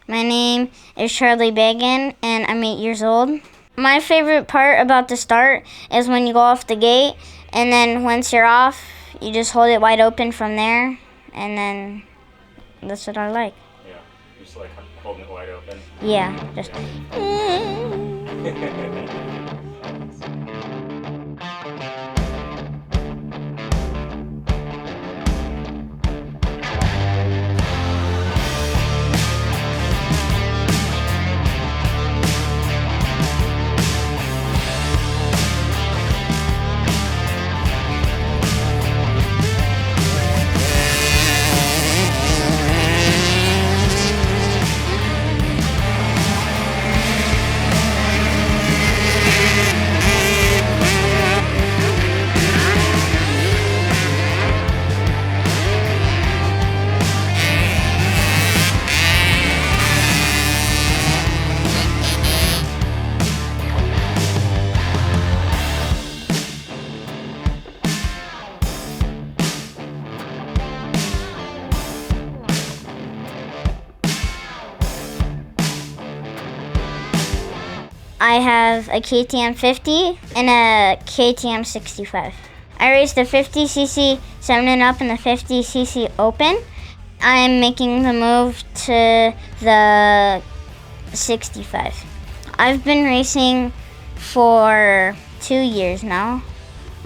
My name is Charlie Bagan, and I'm 8 years old. My favorite part about the start is when you go off the gate, and then once you're off, you just hold it wide open from there, and then that's what I like. Yeah, you just like holding it wide open. Yeah, just. I have a KTM 50 and a KTM 65. I raced the 50cc 7 and up and the 50cc open. I'm making the move to the 65. I've been racing for 2 years now.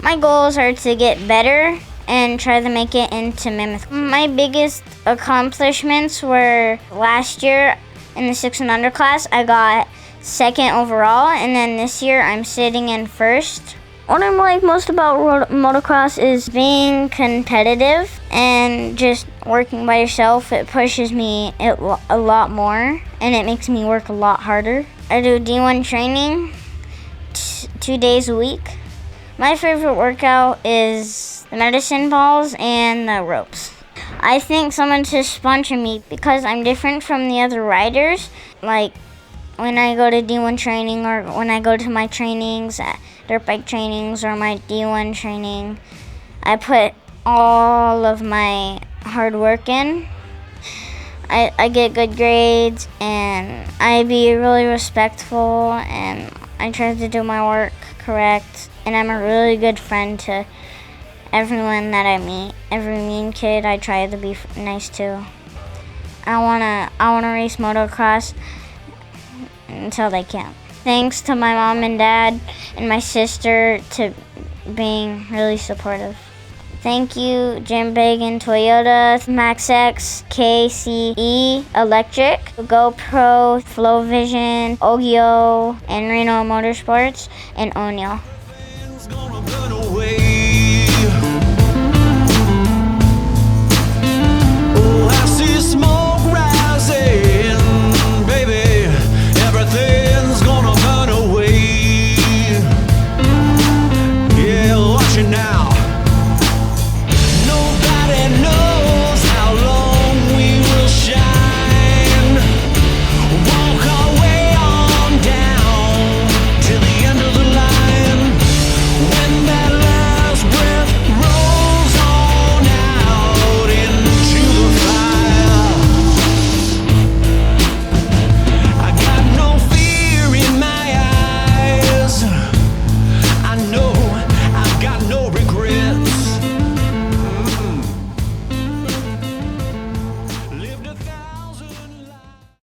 My goals are to get better and try to make it into Mammoth. My biggest accomplishments were last year in the 6 and under class. I got second overall, and then this year I'm sitting in first. What I like most about motocross is being competitive and just working by yourself. It pushes me a lot more, and it makes me work a lot harder. I do D1 training 2 days a week. My favorite workout is the medicine balls and the ropes. I think someone should sponsor me because I'm different from the other riders. Like, when I go to D1 training or when I go to my trainings, dirt bike trainings or my D1 training, I put all of my hard work in. I get good grades, and I be really respectful, and I try to do my work correct, and I'm a really good friend to everyone that I meet. Every mean kid I try to be nice to. I wanna race motocross until they can. Thanks to my mom and dad and my sister to being really supportive. Thank you, Jim Bagan, Toyota, Max X, KCE, Electric, GoPro, Flow Vision, Ogio, and Reno Motorsports, and O'Neill.